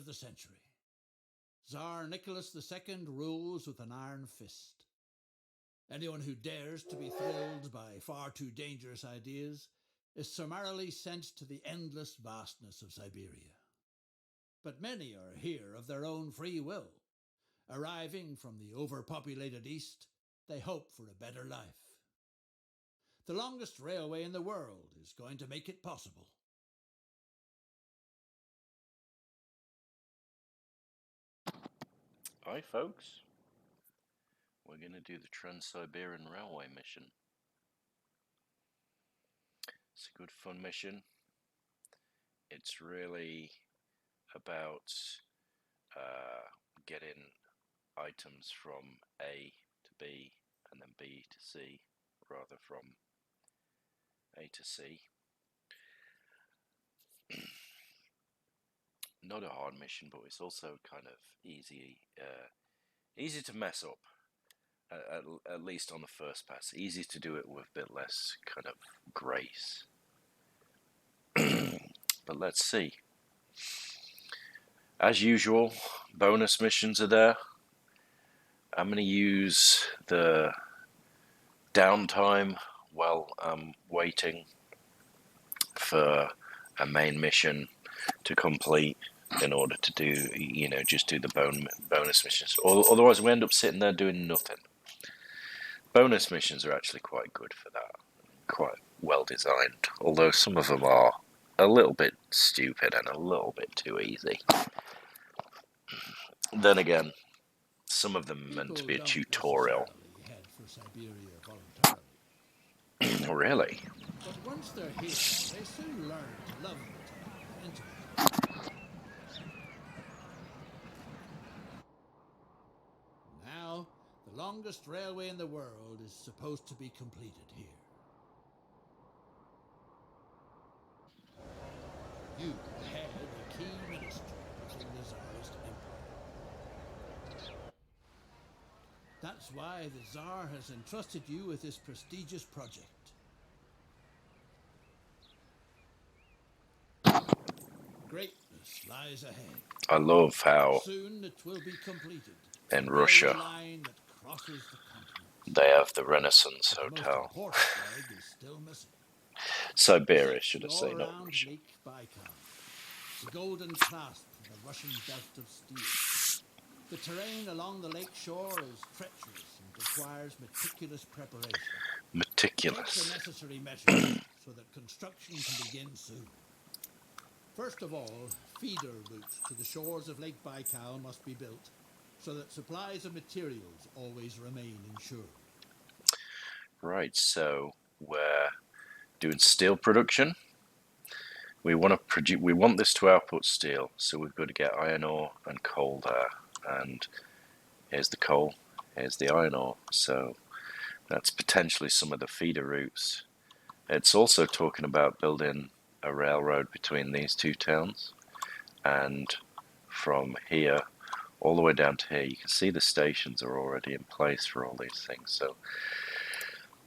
the century. Tsar Nicholas II rules with an iron fist. Anyone who dares to be thrilled by far too dangerous ideas is summarily sent to the endless vastness of Siberia. But many are here of their own free will. Arriving from the overpopulated East, they hope for a better life. The longest railway in the world is going to make it possible. Hi folks, we're going to do the Trans-Siberian Railway mission. It's a good fun mission. It's really about getting items from A to B and then B to C, rather from A to C. Not a hard mission, but it's also kind of easy to mess up, at least on the first pass. Easy to do it with a bit less kind of grace. But let's see. As usual, bonus missions are there. I'm going to use the downtime while I'm waiting for a main mission to complete in order to do, just do the bonus missions. Otherwise, we end up sitting there doing nothing. Bonus missions are actually quite good for that. Quite well designed, although some of them are a little bit stupid and a little bit too easy. Then again, some of them are meant to be a tutorial. Head for Siberia voluntarily. Really? But once they're here, they soon learn to love it and enter it. Now, the longest railway in the world is supposed to be completed here. You head a key ministry within the Tsarist Empire. That's why the Tsar has entrusted you with this prestigious project. Greatness lies ahead. I love how soon it will be completed. In Russia line that crosses the continent. They have the Renaissance But the Hotel. most important leg is still missing. Siberia, should I say, not around Russia. Lake Baikal, the golden clasp of the Russian belt of steel. The terrain along the lake shore is treacherous and requires meticulous preparation. Meticulous. Take the necessary measures so that construction can begin soon. First of all, feeder routes to the shores of Lake Baikal must be built so that supplies of materials always remain insured. Right, so we're doing steel production. We want this to output steel, so we've got to get iron ore and coal there. And here's the coal, here's the iron ore. So that's potentially some of the feeder routes. It's also talking about building a railroad between these two towns, and from here all the way down to here, you can see the stations are already in place for all these things. So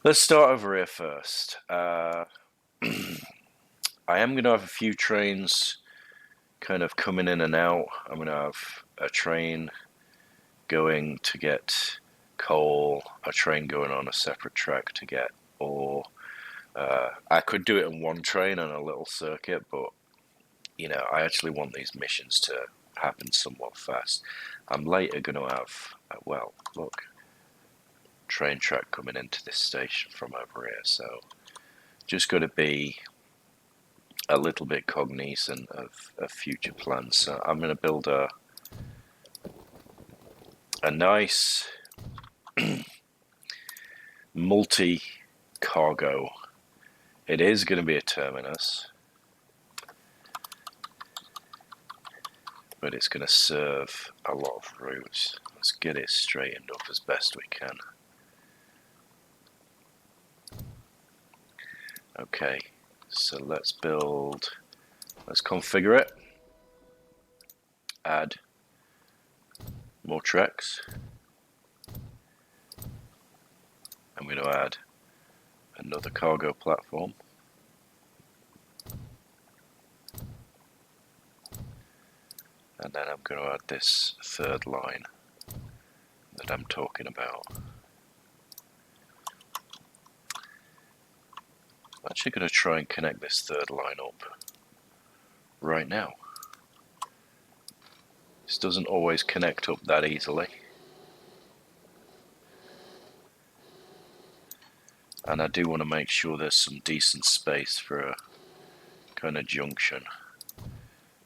let's start over here first. I am going to have a few trains kind of coming in and out. I'm going to have a train going to get coal, a train going on a separate track to get ore. I could do it in one train on a little circuit, but I actually want these missions to happen somewhat fast. I'm later going to have, well, look, train track coming into this station from over here, so just got to be a little bit cognizant of future plans. So I'm going to build a nice multi-cargo. It is going to be a terminus, but it's going to serve a lot of routes. Let's get it straightened up as best we can. Okay, so let's configure it, add more tracks. I'm going to add another cargo platform. And then I'm going to add this third line that I'm talking about. I'm actually going to try and connect this third line up right now. This doesn't always connect up that easily. And I do want to make sure there's some decent space for a kind of junction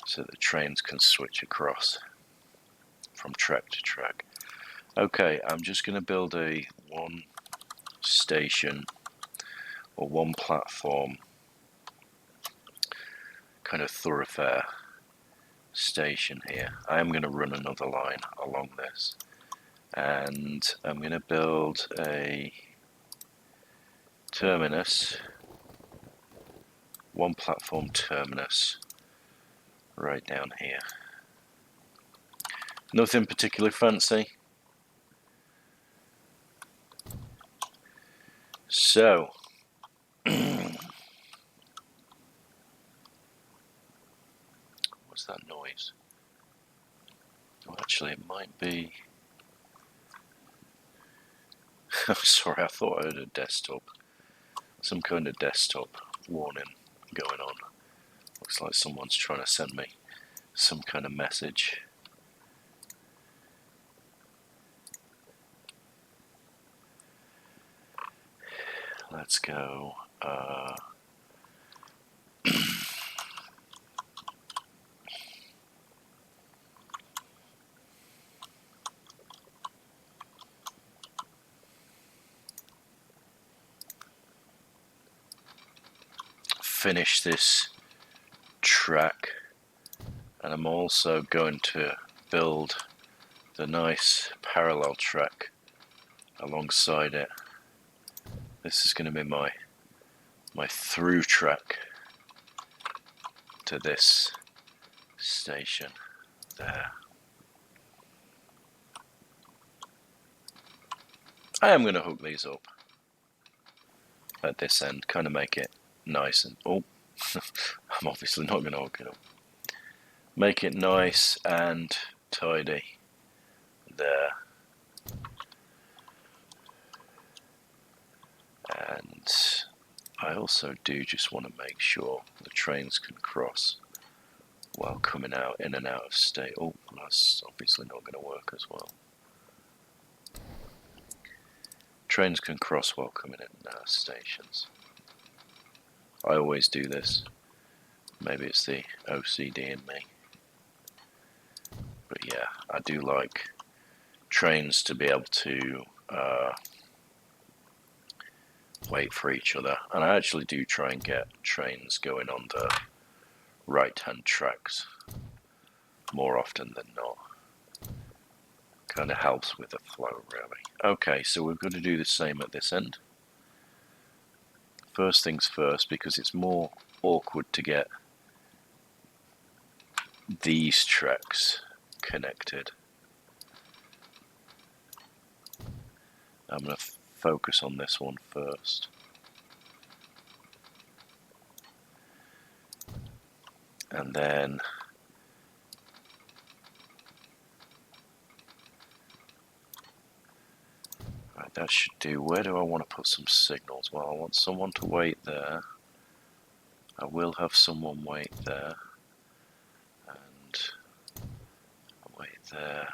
so that the trains can switch across from track to track. Okay, I'm just going to build a one station or one platform kind of thoroughfare station here. I am going to run another line along this, and I'm going to build a terminus, one platform terminus right down here. Nothing particularly fancy. So what's that noise? Oh, actually it might be sorry, I thought I heard a desktop. Some kind of desktop warning going on. Looks like someone's trying to send me some kind of message. Let's go. Finish this track, and I'm also going to build the nice parallel track alongside it. This is going to be my through track to this station there. I am going to hook these up at this end, kind of make it nice and I'm obviously not going to hook it up. Make it nice and tidy there. And I also do just want to make sure the trains can cross while coming out in and out of state. Oh, that's obviously not going to work as well. Trains can cross while coming in and out of stations. I always do this. Maybe it's the OCD in me. But yeah, I do like trains to be able to wait for each other. And I actually do try and get trains going on the right-hand tracks more often than not. Kind of helps with the flow, really. Okay, so we've got to do the same at this end. First things first, because it's more awkward to get these tracks connected. I'm going to focus on this one first. And then right, that should do. Where do I want to put some signals? Well, I want someone to wait there. I will have someone wait there. And wait there.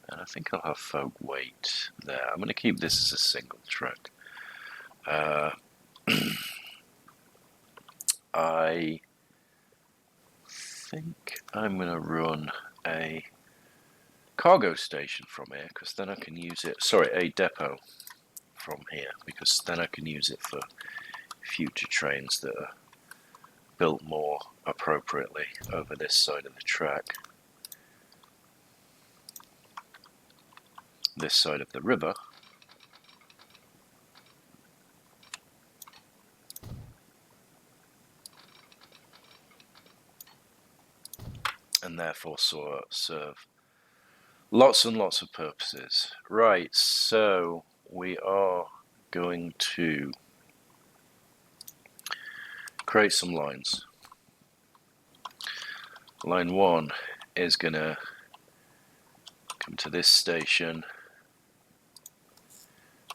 And I think I'll have folk wait there. I'm going to keep this as a single track. I think I'm going to run a cargo station from here, because then I can use it, sorry, a depot from here, because then I can use it for future trains that are built more appropriately over this side of the track. This side of the river. And therefore serve lots and lots of purposes. Right, so we are going to create some lines. line 1 is going to come to this station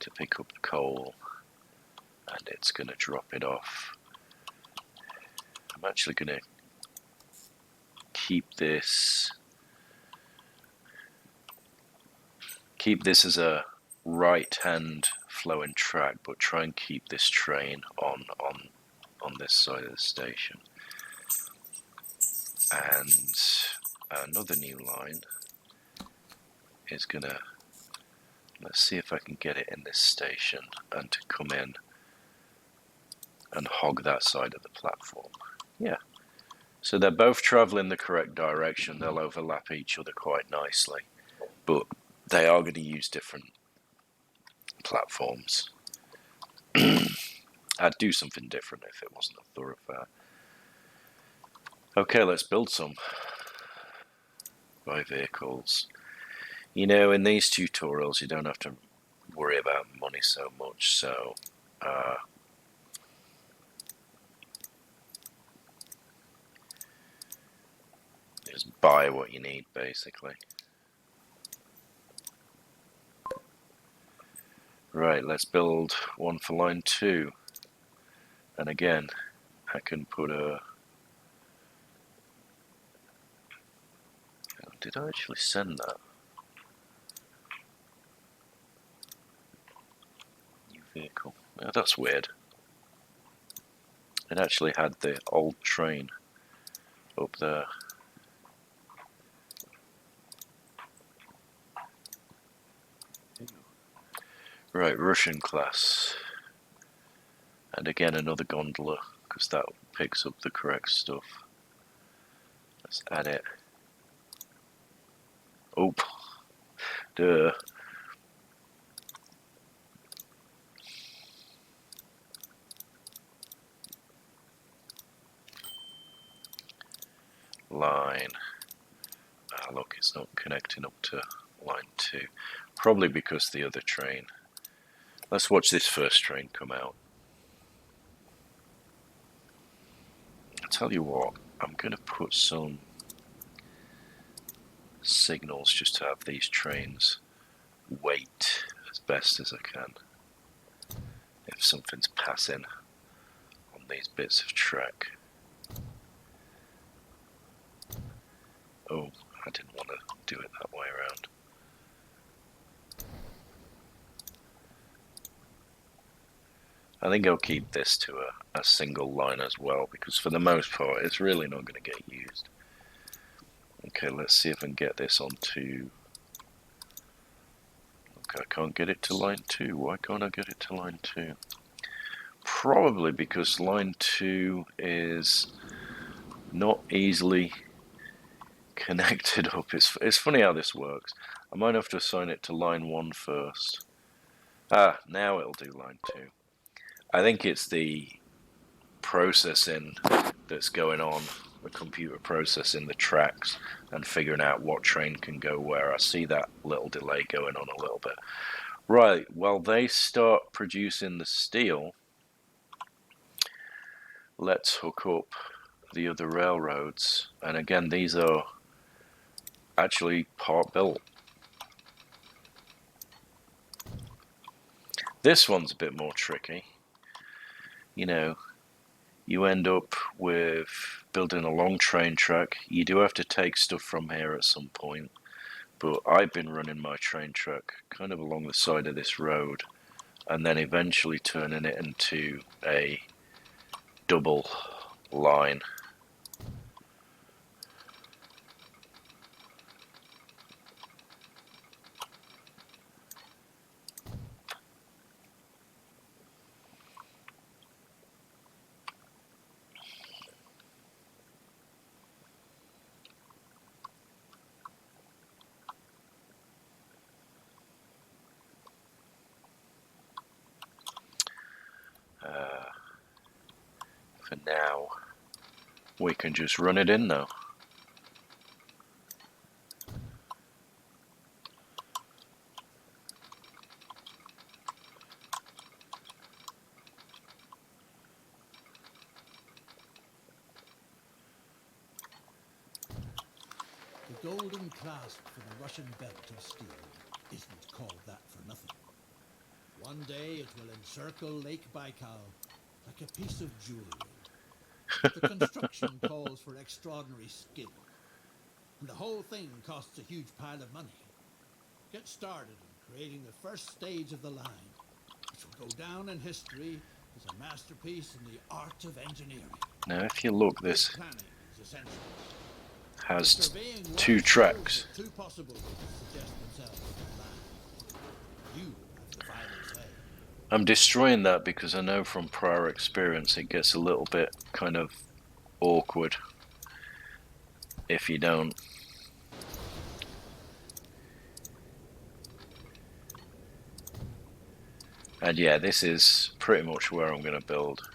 to pick up the coal, and it's going to drop it off. I'm actually going to keep this as a right-hand flowing track, but try and keep this train on this side of the station. And another new line is gonna, let's see if I can get it in this station and to come in and hog that side of the platform. Yeah, so they're both traveling the correct direction. They'll overlap each other quite nicely, but they are going to use different platforms. I'd do something different if it wasn't a thoroughfare. Okay, let's build some. Buy vehicles. You know, in these tutorials you don't have to worry about money so much, so just buy what you need, basically. Right, let's build one for line 2. And again, I can put a... Did I actually send that? New vehicle. Oh, that's weird. It actually had the old train up there. Right, Russian class. And again, another gondola, because that picks up the correct stuff. Let's add it. Oh, duh. Line. Ah, look, it's not connecting up to line 2. Probably because the other train. Let's watch this first train come out. I'll tell you what, I'm going to put some signals just to have these trains wait as best as I can if something's passing on these bits of track. Oh, I didn't want to do it that way around. I think I'll keep this to a single line as well, because for the most part it's really not going to get used. Okay, let's see if I can get this onto... Okay, I can't get it to line 2. Why can't I get it to line 2? Probably because line 2 is not easily connected up. It's funny how this works. I might have to assign it to line 1 first. Ah, now it'll do line 2. I think it's the processing that's going on, the computer processing the tracks and figuring out what train can go where. I see that little delay going on a little bit. Right, well, they start producing the steel. Let's hook up the other railroads. And again, these are actually part built. This one's a bit more tricky. You know, you end up with building a long train track. You do have to take stuff from here at some point, but I've been running my train track kind of along the side of this road and then eventually turning it into a double line. For now, we can just run it in though. golden clasp for the Russian belt of steel isn't called that for nothing. One day it will encircle Lake Baikal like a piece of jewelry. The construction calls for extraordinary skill, and the whole thing costs a huge pile of money. Get started in creating the first stage of the line, which will go down in history as a masterpiece in the art of engineering. Now, if you look, this Planning is essential. has Surveying work 2 shows tracks. that 2 possibilities suggest themselves in the line. You have the final say. I'm destroying that because I know from prior experience it gets a little bit kind of awkward if you don't. And yeah, this is pretty much where I'm going to build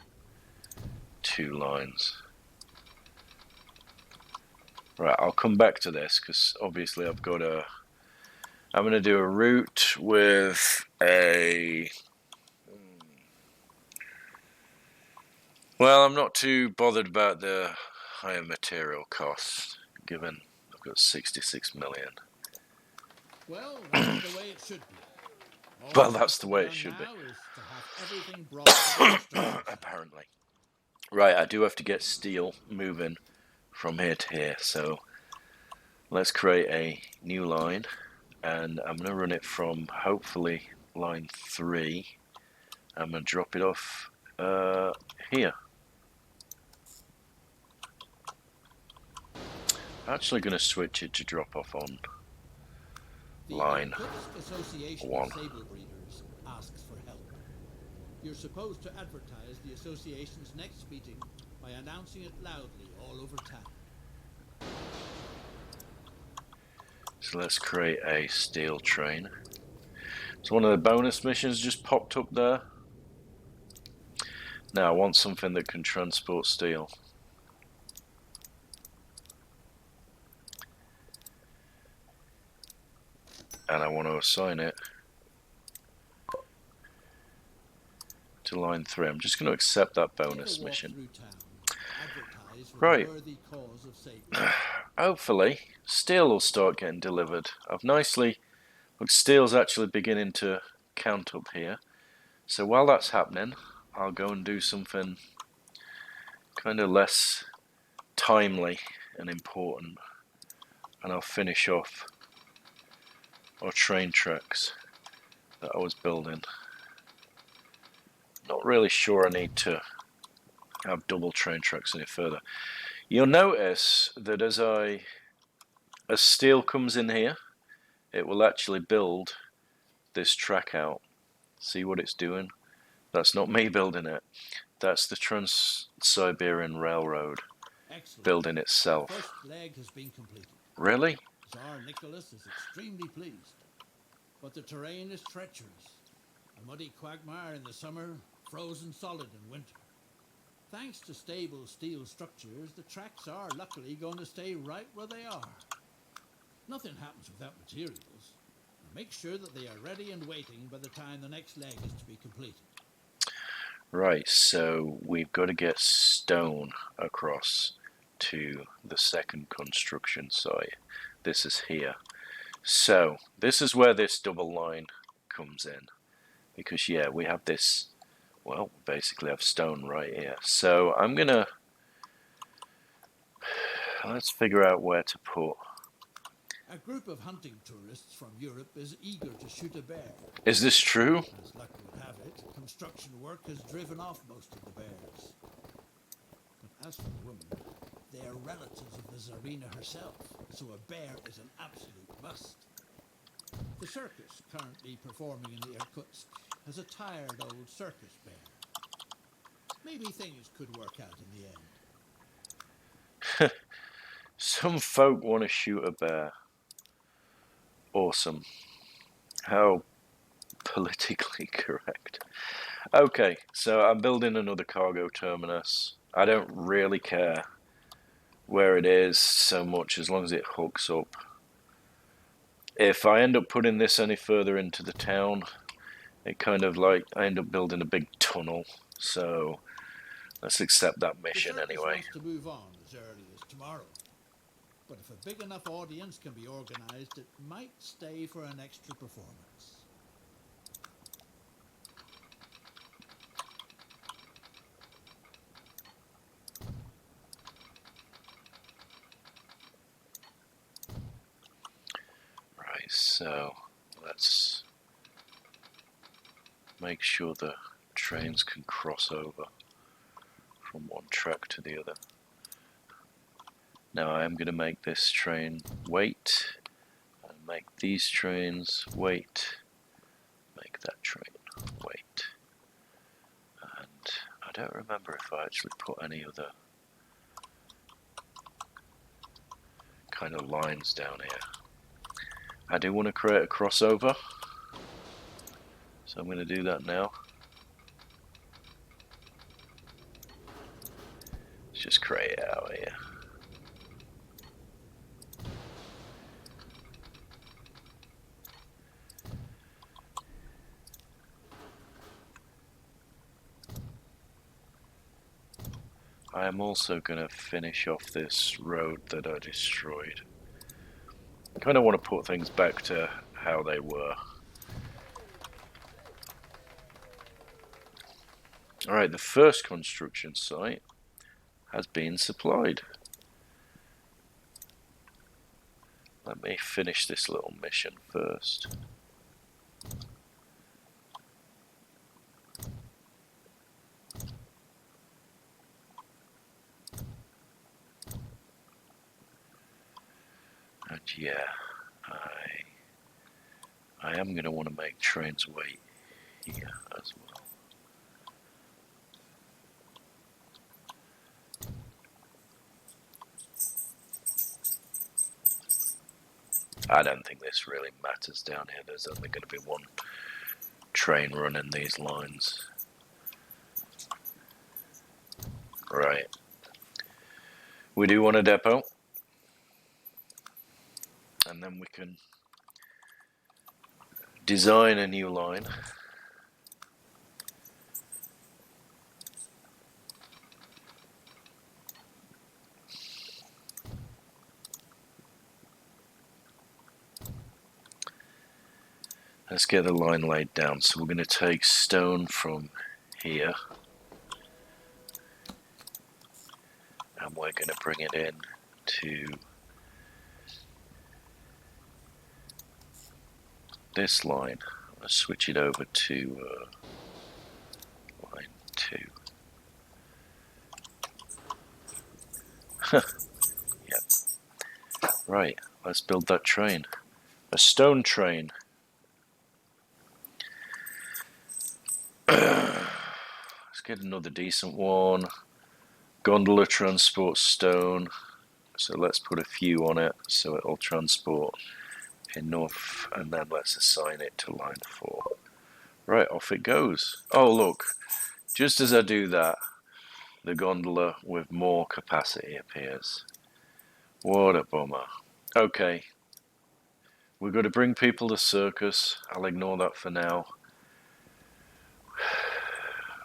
2 lines. Right, I'll come back to this because obviously I'm going to do a route with a... Well, I'm not too bothered about the higher material costs, given I've got 66 million. Well, that's the way it should be. All Well, that's that's the way it done should be. now is to have everything brought to construction. Apparently. Right, I do have to get steel moving from here to here, so let's create a new line, and I'm going to run it from hopefully line 3. I'm going to drop it off here. I'm actually going to switch it to drop off on line The Association 1. of Sable Breeders asks for help. You're supposed to advertise the association's next meeting by announcing it loudly all over town. So let's create a steel train. So one of the bonus missions just popped up there. Now I want something that can transport steel. And I want to assign it to line 3. I'm just going to accept that bonus mission. Right. Hopefully, steel will start getting delivered. I've nicely... Look, steel's actually beginning to count up here. So while that's happening, I'll go and do something kind of less timely and important. And I'll finish off our train tracks that I was building. Not really sure I need to have double train tracks any further. You'll notice that as steel comes in here, it will actually build this track out. See what it's doing? That's not me building it. That's the Trans-Siberian Railroad building itself. The first leg has been completed. Really? Tsar Nicholas is extremely pleased. But the terrain is treacherous. A muddy quagmire in the summer, frozen solid in winter. Thanks to stable steel structures, the tracks are luckily going to stay right where they are. Nothing happens without materials. Make sure that they are ready and waiting by the time the next leg is to be completed. Right, so we've got to get stone across to the second construction site. This is here. So this is where this double line comes in. Because yeah, we have this, well, basically have stone right here. So I'm gonna, let's figure out where to put. A group of hunting tourists from Europe is eager to shoot a bear. Is this true? As luck would have it, construction work has driven off most of the bears. But as for the women, they are relatives of the Tsarina herself, so a bear is an absolute must. The circus currently performing in the Irkutsk has a tired old circus bear. Maybe things could work out in the end. Some folk want to shoot a bear. Awesome. How politically correct. Okay, so I'm building another cargo terminus. I don't really care where it is so much as long as it hooks up. If I end up putting this any further into the town, it kind of like, I end up building a big tunnel. So let's accept that mission anyway. The circus wants to move on as early as tomorrow. but if a big enough audience can be organised, it might stay for an extra performance. Right, so let's make sure the trains can cross over from one track to the other. Now I am going to make this train wait, and make these trains wait, make that train wait. And I don't remember if I actually put any other kind of lines down here. I do want to create a crossover, so I'm going to do that now. Let's just create it out here. I am also going to finish off this road that I destroyed. I kind of want to put things back to how they were. Alright, the first construction site has been supplied. Let me finish this little mission first. And yeah, I am going to want to make trains wait here as well. I don't think this really matters down here. There's only going to be one train running these lines. Right. We do want a depot. And then we can design a new line. Let's get the line laid down. So we're going to take stone from here. And we're going to bring it in to this line. Let's switch it over to line 2. Yep. Right, let's build that train. A stone train. Let's get another decent one. Gondola transports stone. So let's put a few on it so it'll transport enough, and then let's assign it to line 4. Right, off it goes. Oh look, just as I do that, the gondola with more capacity appears. What a bummer. Okay, we're going to bring people to circus. I'll ignore that for now.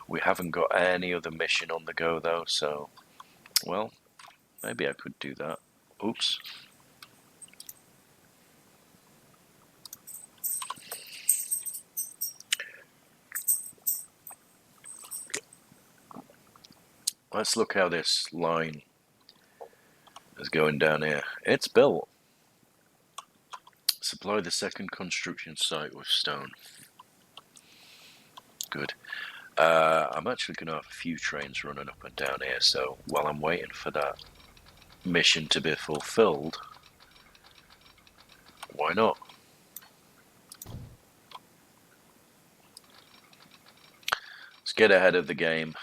We haven't got any other mission on the go though, so, well, maybe I could do that. Oops. Let's look how this line is going down here. It's built. Supply the second construction site with stone. Good. I'm actually going to have a few trains running up and down here, so while I'm waiting for that mission to be fulfilled, why not? Let's get ahead of the game.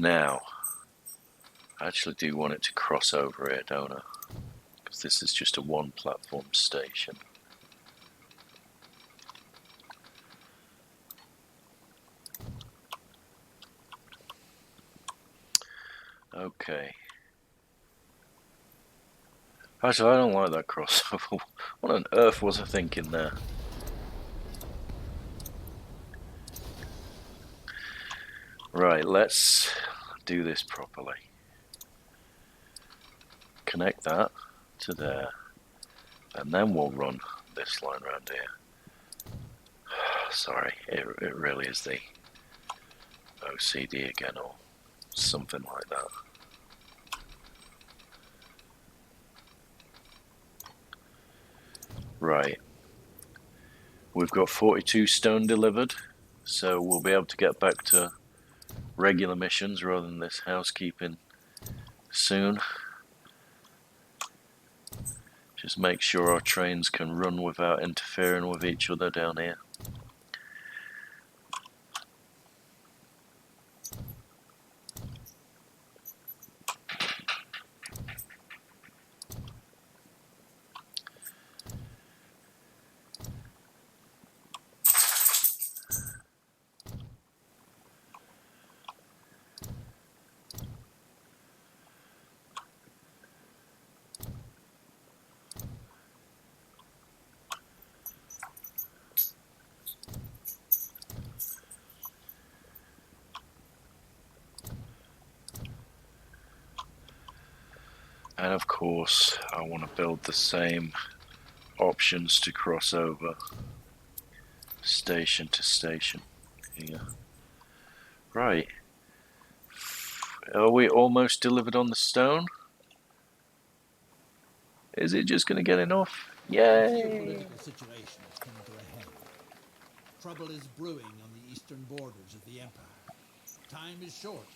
Now, I actually do want it to cross over here, don't I? Because this is just a one platform station. Okay. Actually, I don't like that crossover. What on earth was I thinking there? Right, let's do this properly. Connect that to there, and then we'll run this line around here. Sorry, it really is the OCD again, or something like that. Right, we've got 42 stone delivered, so we'll be able to get back to regular missions rather than this housekeeping soon. Just make sure our trains can run without interfering with each other down here. And of course, I want to build the same options to cross over station to station here. Right. Are we almost delivered on the stone? Is it just going to get enough? Yay! The geopolitical situation is coming to a head. Trouble is brewing on the eastern borders of the Empire. Time is short.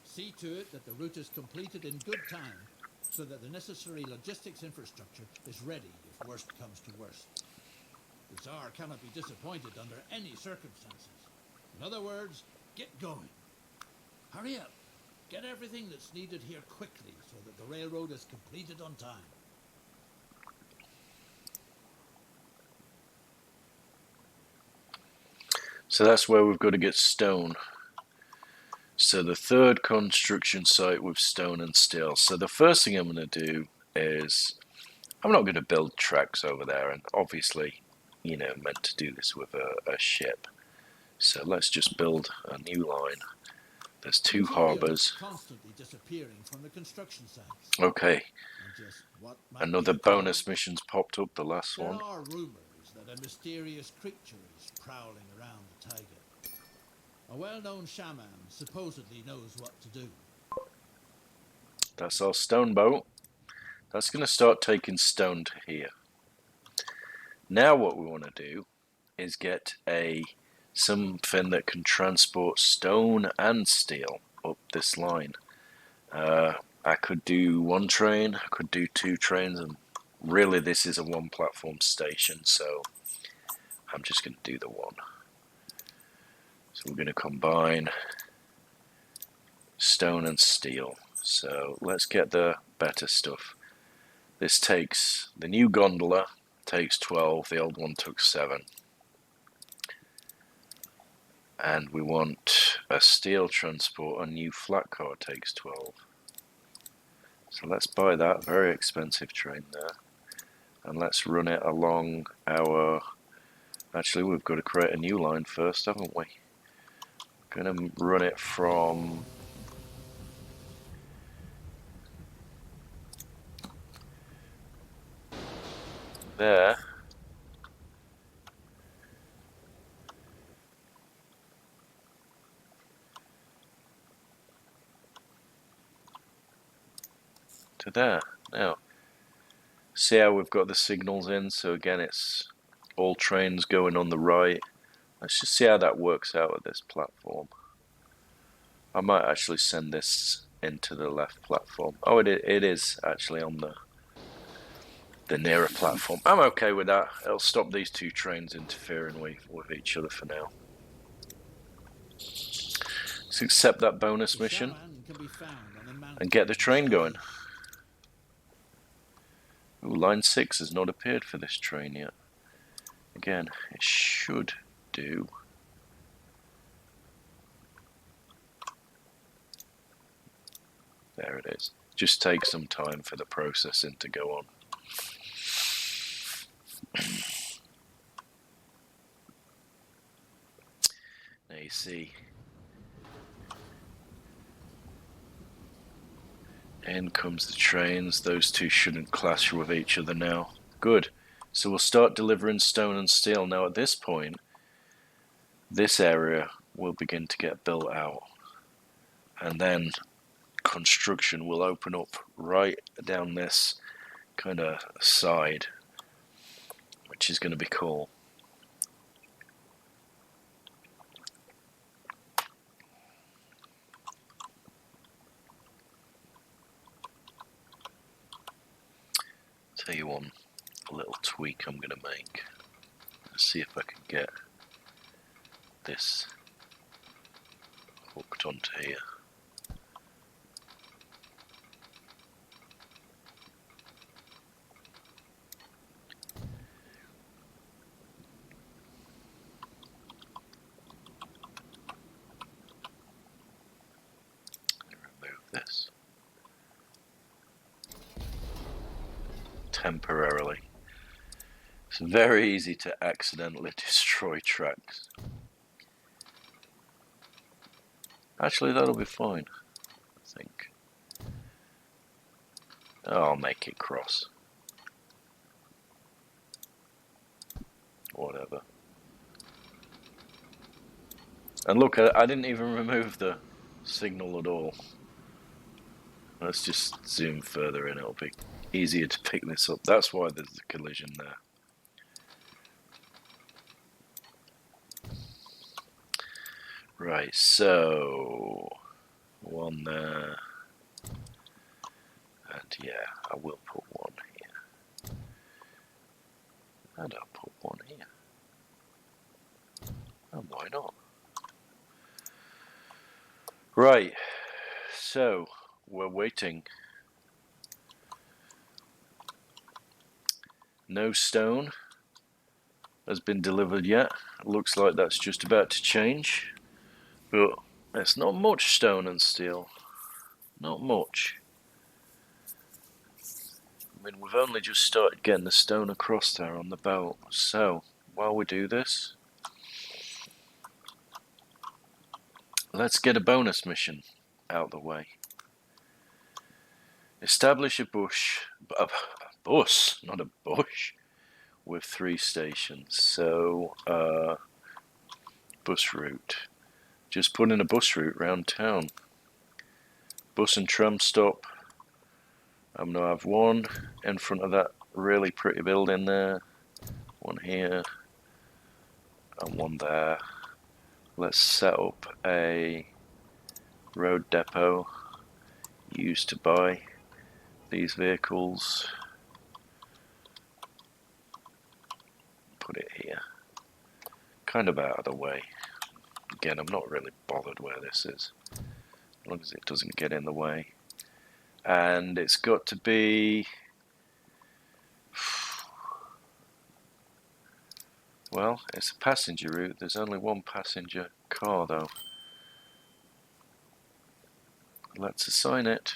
See to it that the route is completed in good time, so that the necessary logistics infrastructure is ready if worst comes to worst. The Tsar cannot be disappointed under any circumstances. In other words, get going. Hurry up. Get everything that's needed here quickly so that the railroad is completed on time. So that's where we've got to get stone. So the third construction site with stone and steel. So the first thing I'm going to do is, I'm not going to build tracks over there, and obviously, you know, meant to do this with a ship. So let's just build a new line. There's two harbors. Constantly disappearing from the construction sites. Okay. And just what might Another be the bonus cause? mission's popped up, the last There one. are rumors that a mysterious creature is prowling around the taiga. A well-known shaman supposedly knows what to do. That's our stone boat. That's going to start taking stone to here. Now what we want to do is get something that can transport stone and steel up this line. I could do one train, I could do two trains, and really this is a one platform station, so I'm just going to do the one. So we're going to combine stone and steel. So let's get the better stuff. This takes, the new gondola takes 12, the old one took 7. And we want a steel transport, a new flat car takes 12. So let's buy that very expensive train there. And let's run it along our... Actually, we've got to create a new line first, haven't we? Gonna run it from... there. To there. Now, see how we've got the signals in? So again, it's all trains going on the right. Let's just see how that works out at this platform. I might actually send this into the left platform. Oh, it is actually on the nearer platform. I'm okay with that. It'll stop these two trains interfering with each other for now. Let's accept that bonus mission and get the train going. Ooh, line 6 has not appeared for this train yet. Again, it should do. There it is. just takes some time for the processing to go on. Now you see, in comes the trains. Those two shouldn't clash with each other now. Good. So we'll start delivering stone and steel. Now at this point, this area will begin to get built out. And then construction will open up right down this kind of side, which is going to be cool. Tell you one little tweak I'm going to make. Let's see if I can get this hooked onto here. Remove this temporarily. It's very easy to accidentally destroy tracks. Actually, that'll be fine, I think. I'll make it cross. Whatever. And look, I didn't even remove the signal at all. Let's just zoom further in, it'll be easier to pick this up. That's why there's a collision there. Right, so one there. And yeah, I will put one here. And I'll put one here. And why not? Right, so we're waiting. No stone has been delivered yet. Looks like that's just about to change. But it's not much stone and steel. Not much. I mean, we've only just started getting the stone across there on the belt. So, while we do this, let's get a bonus mission out the way. Establish a bus, not a bush, with 3 stations. So, bus route. Just put in a bus route round town. Bus and tram stop. I'm going to have one in front of that really pretty building there. One here. And one there. Let's set up a road depot used to buy these vehicles. Put it here. Kind of out of the way. Again, I'm not really bothered where this is, as long as it doesn't get in the way. And it's got to be, well, it's a passenger route. There's only one passenger car though. Let's assign it.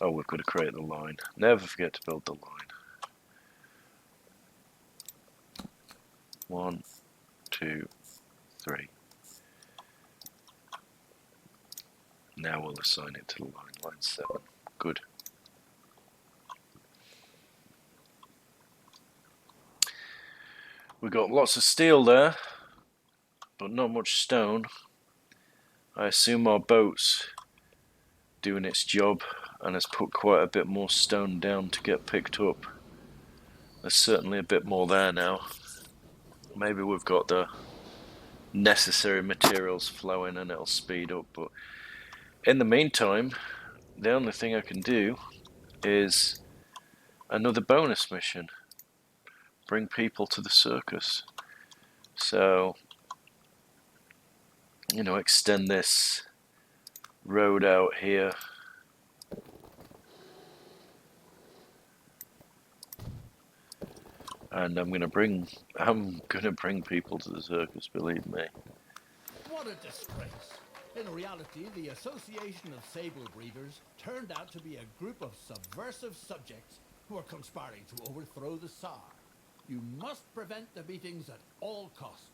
Oh, we've got to create the line. Never forget to build the line. 1, 2, 3. Now we'll assign it to the line 7. Good. We got lots of steel there, but not much stone. I assume our boat's doing its job and has put quite a bit more stone down to get picked up. There's certainly a bit more there now. Maybe we've got the necessary materials flowing and it'll speed up, but in the meantime, the only thing I can do is another bonus mission. Bring people to the circus. So, you know, extend this road out here. And I'm gonna bring people to the circus, believe me. What a disgrace. In reality, the Association of Sable Breeders turned out to be a group of subversive subjects who are conspiring to overthrow the Tsar. You must prevent the meetings at all costs.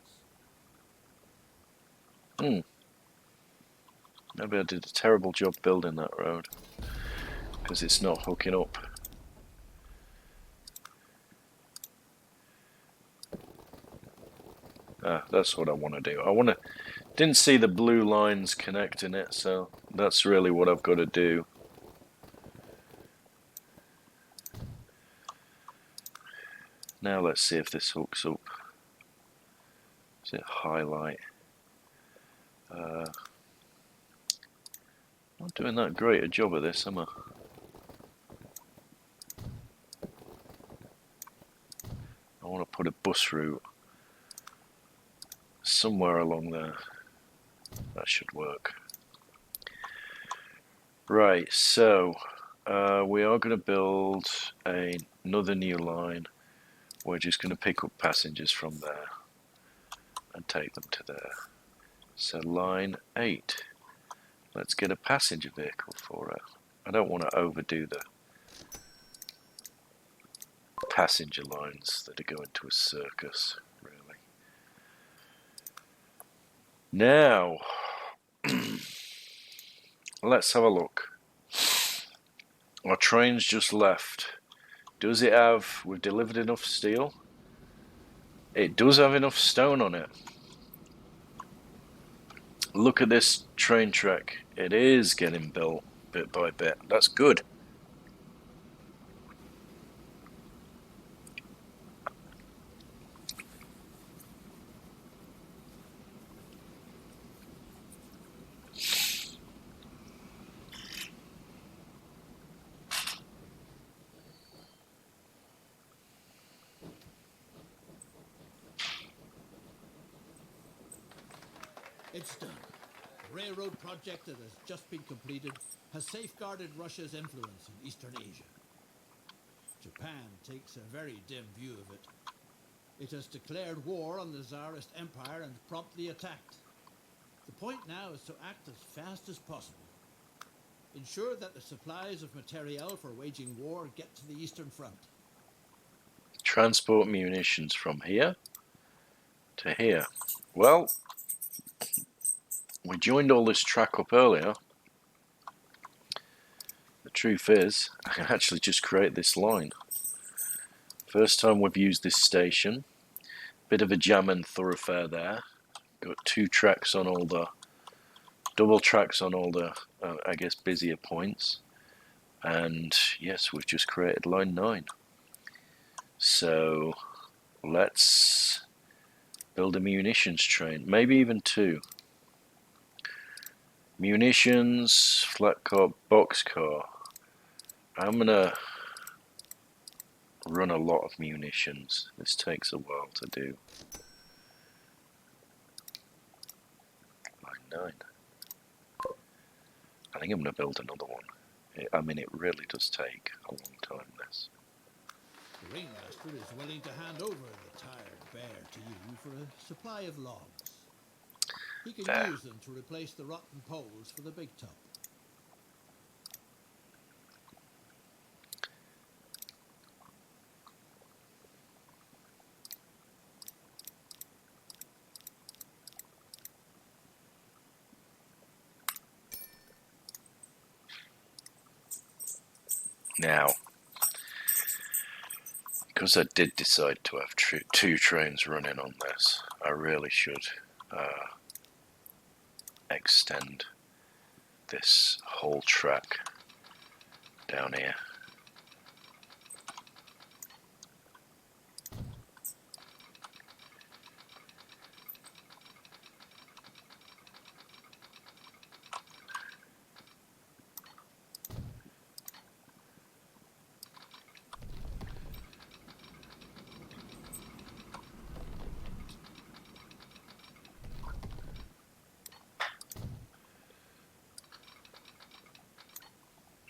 Maybe I did a terrible job building that road, because it's not hooking up. That's what I want to do. Didn't see the blue lines connecting it, so that's really what I've got to do. Now let's see if this hooks up. Is it highlight? Not doing that great a job of this, am I? I want to put a bus route somewhere along there. That should work. Right, so we are going to build another new line. We're just going to pick up passengers from there and take them to there. So line 8. Let's get a passenger vehicle for it. I don't want to overdo the passenger lines that are going to a circus, really. Now, let's have a look. Our train's just left. Does it have... We've delivered enough steel? It does have enough stone on it. Look at this train track. It is getting built bit by bit. That's good. It's done. The railroad project that has just been completed has safeguarded Russia's influence in Eastern Asia. Japan takes a very dim view of it. It has declared war on the Tsarist Empire and promptly attacked. The point now is to act as fast as possible. Ensure that the supplies of materiel for waging war get to the Eastern Front. Transport munitions from here to here. Well, we joined all this track up earlier. The truth is, I can actually just create this line. First time we've used this station. Bit of a jam and thoroughfare there. Got 2 tracks on all the... double tracks on all the, I guess, busier points. And yes, we've just created line 9. So let's build a munitions train, maybe even 2. Munitions, flat car, box car. I'm gonna run a lot of munitions. This takes a while to do. Line 9. I think I'm gonna build another one. I mean, it really does take a long time, this. The ringmaster is willing to hand over the tired bear to you for a supply of logs. He can use them to replace the rotten poles for the big top. Now, because I did decide to have 2 trains running on this, I really should extend this whole track down here.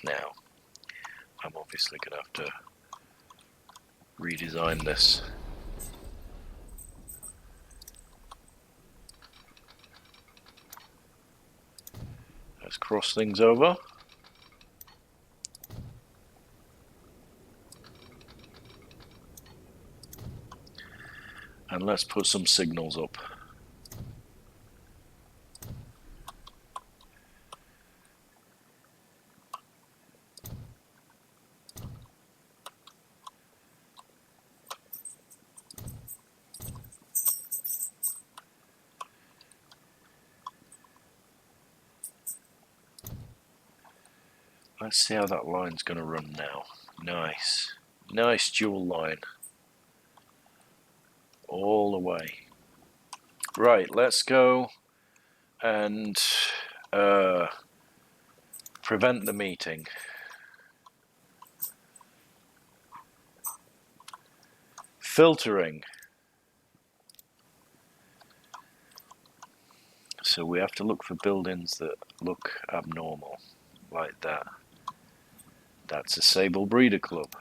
Now, I'm obviously going to have to redesign this. Let's cross things over. And let's put some signals up. Let's see how that line's going to run now. Nice. Nice dual line. All the way. Right, let's go and prevent the meeting. Filtering. So we have to look for buildings that look abnormal, like that. That's a Sable Breeder Club.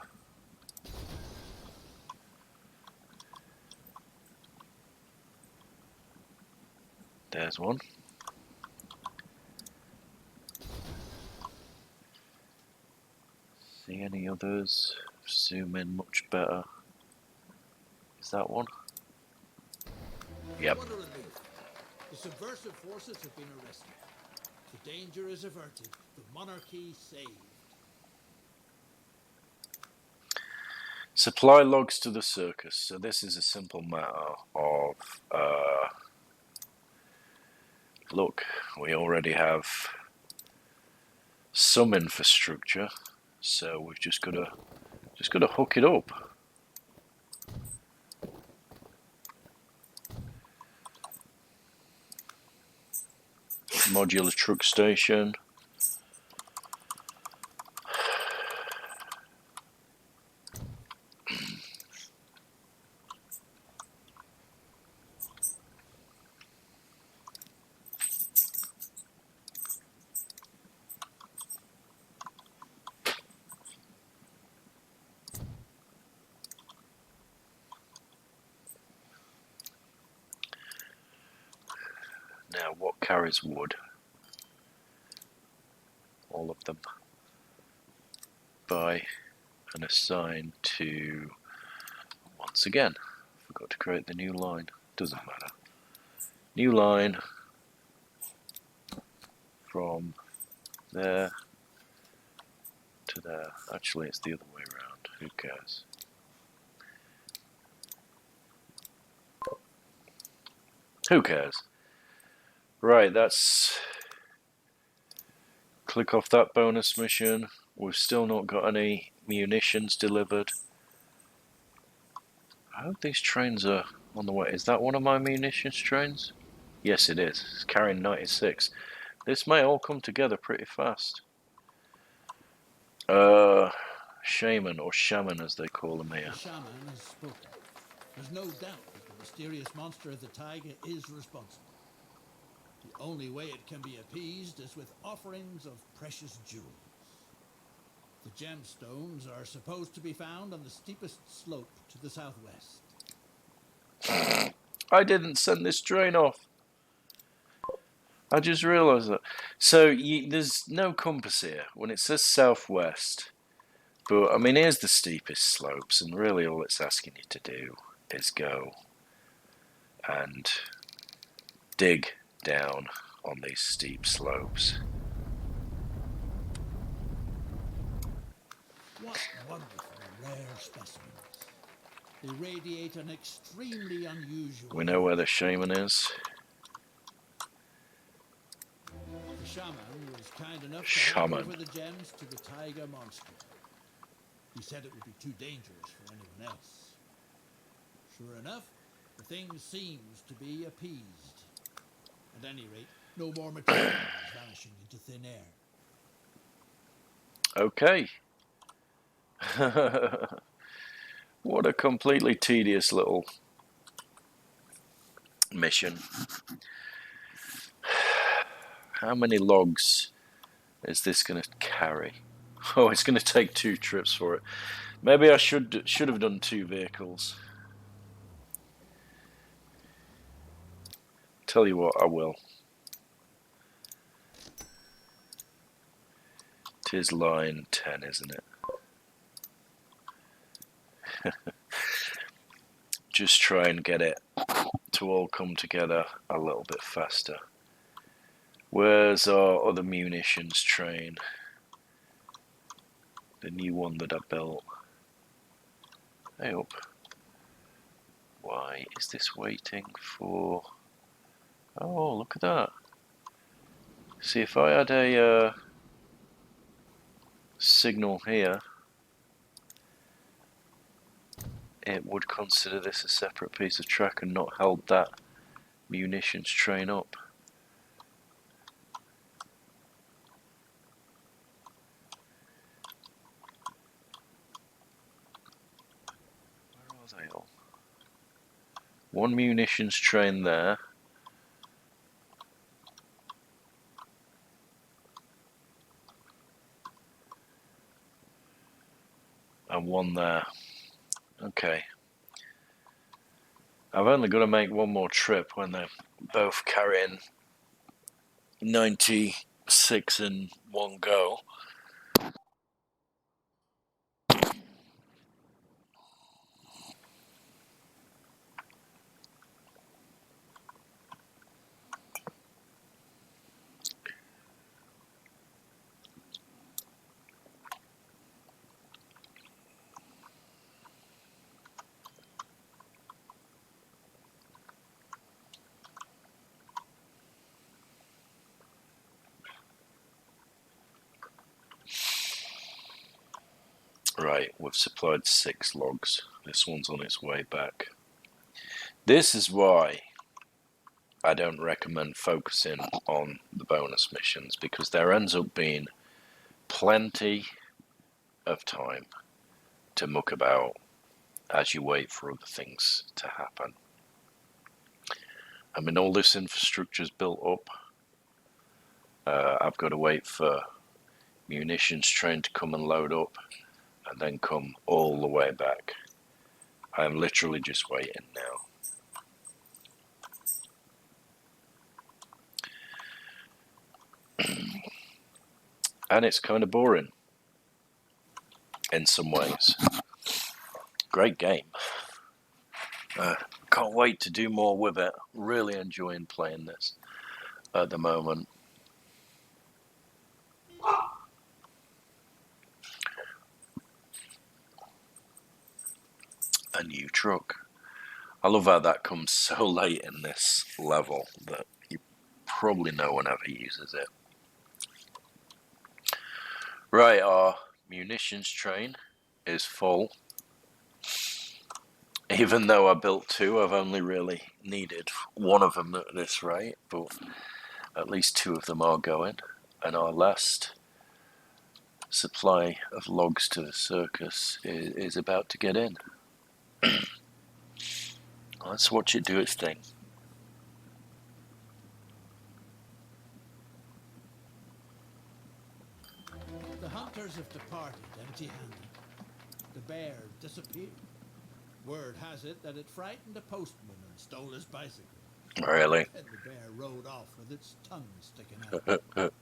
There's one. See any others? Zoom in much better. Is that one? Yep. What a relief. The subversive forces have been arrested. The danger is averted. The monarchy saved. Supply logs to the circus. So this is a simple matter of look, we already have some infrastructure, so we've just got to hook it up. Modular truck station. Now, what carries wood? All of them. Buy and assign to, once again, forgot to create the new line. Doesn't matter. New line from there to there. Actually, it's the other way around. Who cares? Who cares? Right, that's... Click off that bonus mission. We've still not got any munitions delivered. I hope these trains are on the way. Is that one of my munitions trains? Yes, it is. It's carrying 96. This may all come together pretty fast. Shaman, or shaman as they call them here. The shaman has spoken. There's no doubt that the mysterious monster of the taiga is responsible. The only way it can be appeased is with offerings of precious jewels. The gemstones are supposed to be found on the steepest slope to the southwest. I didn't send this train off. I just realised that. So there's no compass here when it says southwest. But I mean, here's the steepest slopes, and really all it's asking you to do is go and dig down on these steep slopes. What wonderful rare specimens. They radiate an extremely unusual... We know where the shaman is. The shaman was kind enough to hand over the gems to the taiga monster. He said it would be too dangerous for anyone else. Sure enough, the thing seems to be appeased. At any rate, no more material is vanishing into thin air. Okay. What a completely tedious little mission. How many logs is this going to carry? Oh, it's going to take 2 trips for it. Maybe I should have done 2 vehicles. Tell you what, I will. It is line 10, isn't it? Just try and get it to all come together a little bit faster. Where's our other munitions train? The new one that I built. Hey up. Why is this waiting for... Oh, look at that. See, if I had a signal here, it would consider this a separate piece of track and not held that munitions train up. Where are they all? One munitions train there. And one there. Okay. I've only got to make one more trip when they're both carrying 96 in one go. Right, we've supplied 6 logs. This one's on its way back. This is why I don't recommend focusing on the bonus missions, because there ends up being plenty of time to muck about as you wait for other things to happen. I mean, all this infrastructure's built up. I've got to wait for munitions train to come and load up, and then come all the way back. I'm literally just waiting now. And it's kind of boring in some ways. Great game. Can't wait to do more with it. Really enjoying playing this at the moment. A new truck. I love how that comes so late in this level that you probably no one ever uses it. Right, our munitions train is full. Even though I built 2, I've only really needed one of them at this rate, but at least 2 of them are going. And our last supply of logs to the circus is about to get in. Let's watch it do its thing. The hunters have departed empty-handed. The bear disappeared. Word has it that it frightened a postman and stole his bicycle. Really? And the bear rode off with its tongue sticking out.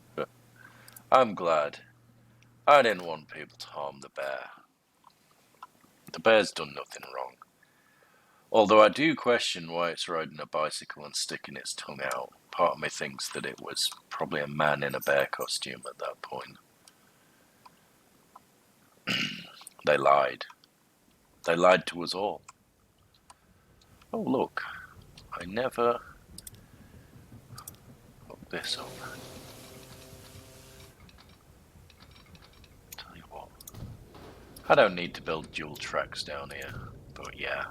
I'm glad. I didn't want people to harm the bear. The bear's done nothing wrong. Although I do question why it's riding a bicycle and sticking its tongue out. Part of me thinks that it was probably a man in a bear costume at that point. They lied. They lied to us all. Oh look, I never hooked this up. Tell you what, I don't need to build dual tracks down here, but yeah,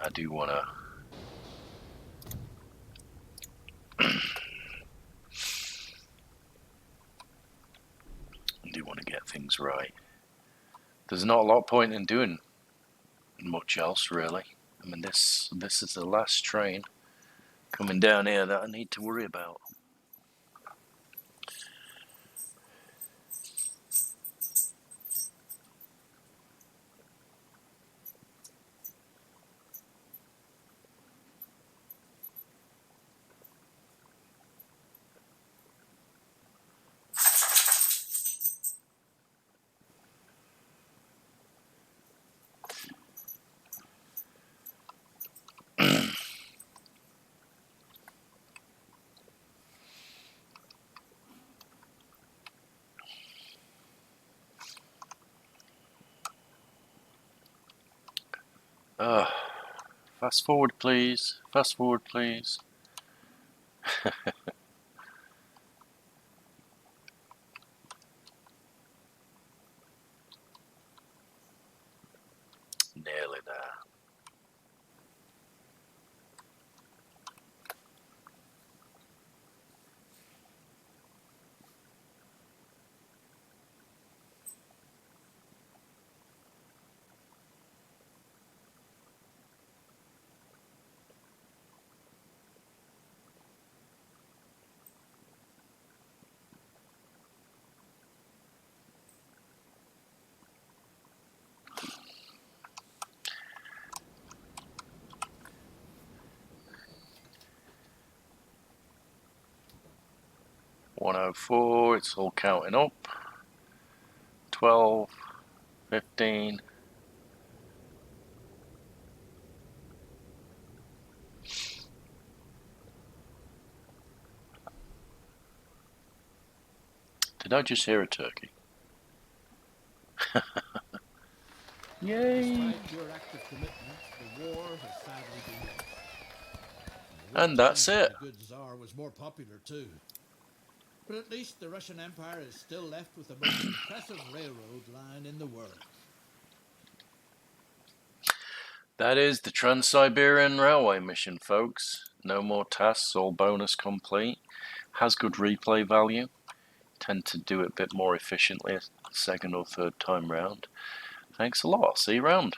I do want to get things right. There's not a lot of point in doing much else, really. I mean, this is the last train coming down here that I need to worry about. Fast forward, please. Fast forward, please. Nearly there. $104, it's all counting up. 12, 15. Did I just hear a turkey? Yay! Despite your active commitment, the war has sadly been lost. And that's it. The good Tsar was more popular too. But at least the Russian Empire is still left with the most impressive railroad line in the world. That is the Trans-Siberian Railway mission, folks. No more tasks, all bonus complete. Has good replay value. Tend to do it a bit more efficiently a second or third time round. Thanks a lot. See you round.